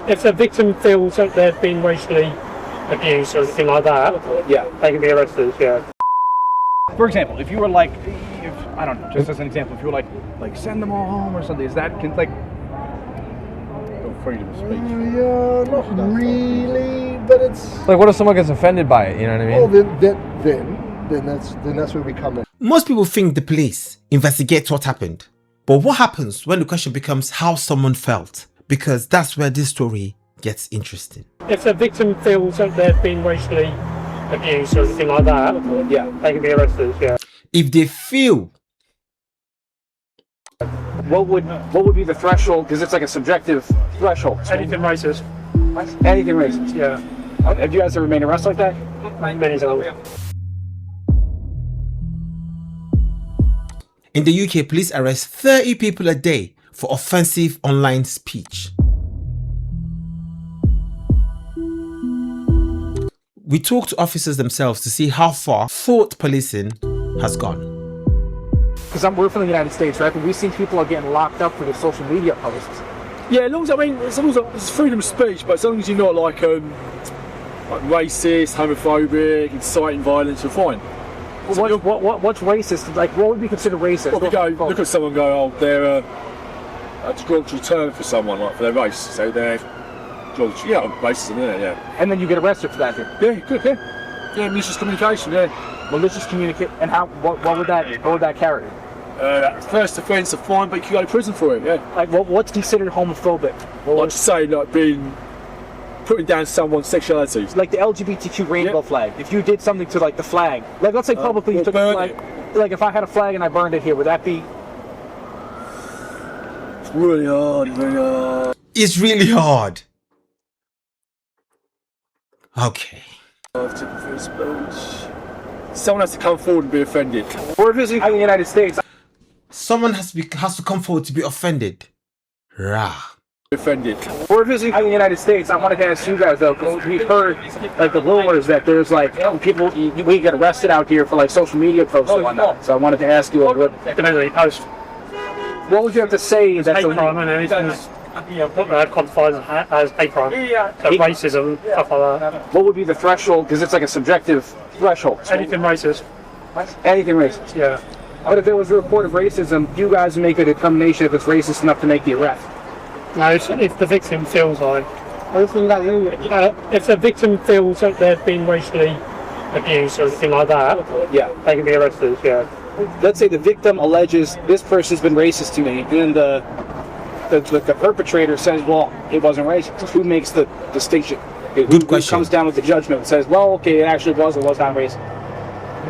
If the victim feels that they've been racially abused or anything like that, yeah, they can be arrested, yeah. For example, if you were like, I don't know, just as an example, if you were like send them all home or something, is that like freedom of speech? Yeah, not really, but it's like, what if someone gets offended by it? You know what I mean? Well, then that's where we come in. Most people think the police investigate what happened, but what happens when the question becomes how someone felt? Because that's where this story gets interesting. If the victim feels that they've been racially abused or anything like that, yeah, they can be arrested, yeah. If they feel, what would be the threshold? Because it's like a subjective threshold. Anything racist. Anything racist. Yeah. Have you guys ever made arrests like that? Many times. in the UK, police arrest 30 people a day for offensive online speech. We talked to officers themselves to see how far thought policing has gone. Because we're from the United States, right? But we've seen people are getting locked up for their social media posts. Yeah, as long as it's freedom of speech, but as long as you're not like racist, homophobic, inciting violence, you're fine. Well, what's racist? Like, what would be considered racist? Well, look at someone go, oh, they're a derogatory term for someone, like for their race. So they're derogatory, racism, yeah. And then you get arrested for that. Yeah, good, yeah. Yeah, malicious communication, yeah. Malicious communicate, and how? What would that carry? First offence, a fine, but you can go to prison for it, yeah. Like, what's considered homophobic? Well, I'd say like putting down someone's sexuality. Like the LGBTQ rainbow flag. If you did something to like the flag, like let's say publicly you took a flag, like if I had a flag and I burned it here, would that be? It's really hard, It's really hard. Okay. Someone has to come forward and be offended. We're visiting in the United States. Someone has to come forward to be offended. Rah. Offended. We're visiting in the United States. I wanted to ask you guys though, because we've heard like the rumors that there's like people we get arrested out here for like social media posts and whatnot. So I wanted to ask you what would you have to say that's hate crime and anything's qualified as hate crime, so racism, stuff like that. What would be the threshold? Because it's like a subjective threshold. Anything racist. Anything racist. Yeah. But if there was a report of racism, you guys make a determination if it's racist enough to make the arrest. No, if the victim feels like, if the victim feels that they've been racially abused or anything like that, yeah, they can be arrested. Yeah. Let's say the victim alleges this person's been racist to me, and then the perpetrator says, well, it wasn't racist. Who makes the distinction? Good question. Who comes down with the judgment and says, well, okay, it actually was or was not racist?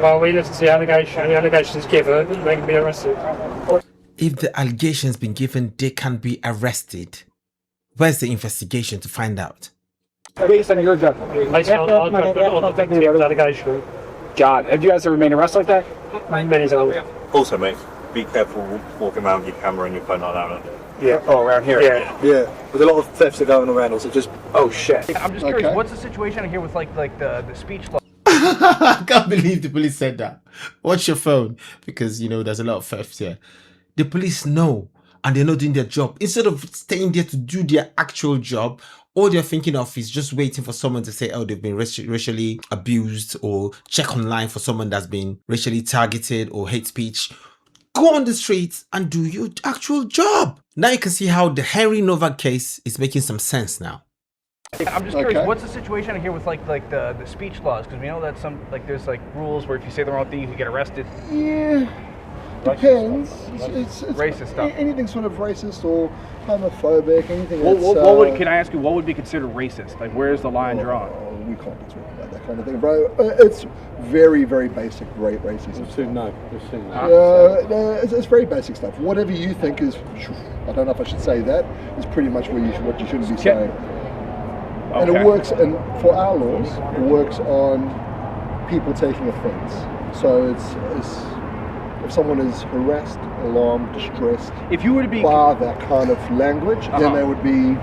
Well, we listen to the allegation. The allegation is given, they can be arrested. If the allegation's been given, they can be arrested. Where's the investigation to find out? Based on your judgment. Based on the allegation. God, have you guys ever made arrests like that? Many times. Also, mate, be careful walking around with your camera and your phone like that. Yeah. Oh, around here. Yeah. There's a lot of thefts are going around, so just shit. I'm just curious, what's the situation here with like the speech law? I can't believe the police said that. Watch your phone, because there's a lot of thefts here. The police know, and they're not doing their job. Instead of staying there to do their actual job, all they're thinking of is just waiting for someone to say, oh, they've been racially abused, or check online for someone that's been racially targeted or hate speech. Go on the streets and do your actual job. Now you can see how the Henry Novak case is making some sense now. I'm just curious, what's the situation here with like the speech laws? Because we know that there's like rules where if you say the wrong thing, you can get arrested. Yeah. Depends. It's racist stuff. Anything sort of racist or homophobic, anything. Can I ask you, what would be considered racist? Like, where's the line drawn? We can't be talking about that kind of thing, bro. It's very, very basic racism. It's very basic stuff. Whatever you think is, I don't know if I should say that, is pretty much what you shouldn't be saying. And it works, and for our laws, it works on people taking offence. So it's if someone is harassed, alarmed, distressed, if you were to be by that kind of language, then they would be,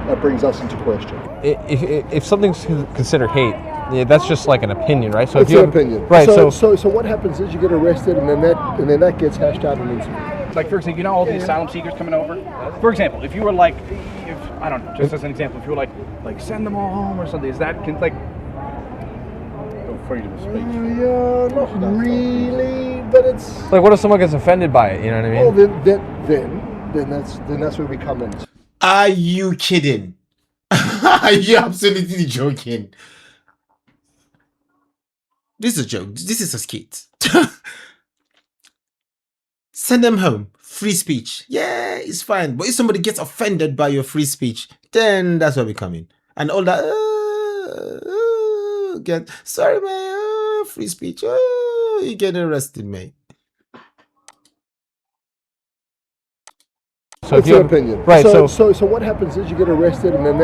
that brings us into question. If something's considered hate, that's just like an opinion, right? So it's an opinion, right? So what happens is you get arrested, and then that gets hashed out in an interview. Like, for example, you know all the asylum seekers coming over? For example, if you were like, I don't know, just as an example, if you were like send them all home or something, is that, like... Freedom of speech. Yeah, not really, but it's... Like, what if someone gets offended by it, you know what I mean? Well, then that's where we come in. Are you kidding? Are you absolutely joking? This is a joke. This is a skit. Send them home. Free speech. Yeah, it's fine. But if somebody gets offended by your free speech, then that's where we come in. And all that, sorry, man, free speech. You get arrested, mate. So it's your opinion, right? So what happens is you get arrested, and then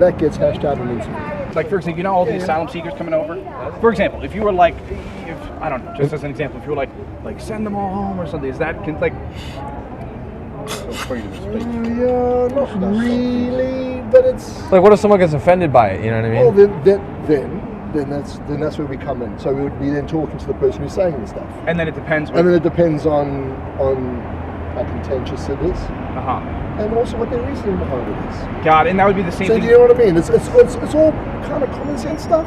that gets hashed out and into. Like, for example, you know all the asylum seekers coming over? For example, if you were like, I don't know, just as an example, if you were like send them all home or something, is that, like... Freedom of speech. Yeah, not really, but it's... Like, what if someone gets offended by it, you know what I mean? Well, then that's where we come in. So we would be then talking to the person who's saying the stuff. And then it depends... And then it depends on how contentious it is. And also what their reasoning behind it is. God, and that would be the same thing. So do you know what I mean? It's all kind of common sense stuff,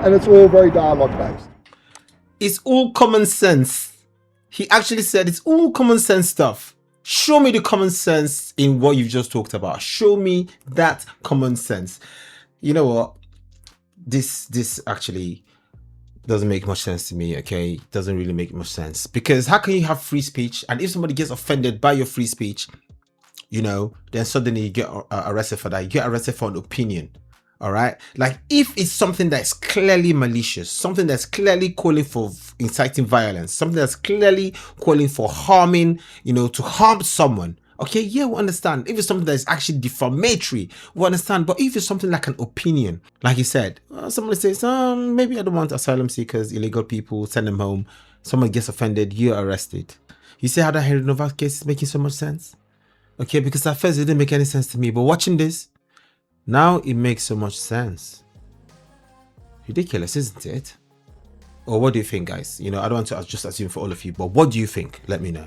and it's all very dialogue based. It's all common sense. He actually said it's all common sense stuff. Show me the common sense in what you've just talked about. Show me that common sense. You know what? This actually doesn't make much sense to me, okay? Doesn't really make much sense. Because how can you have free speech, and if somebody gets offended by your free speech, you know, then suddenly you get arrested for that. You get arrested for an opinion, all right? Like, if it's something that's clearly malicious, something that's clearly calling for inciting violence, something that's clearly calling for harming, you know, to harm someone, okay, yeah, we understand. If it's something that is actually defamatory, we understand. But if it's something like an opinion, like you said, somebody says, maybe I don't want asylum seekers, illegal people, send them home. Someone gets offended, you're arrested. You see how that Henry Nova case is making so much sense? Okay, because at first it didn't make any sense to me, but watching this, now it makes so much sense. Ridiculous, isn't it? Or what do you think, guys? You know, I don't want to just assume for all of you, but what do you think? Let me know.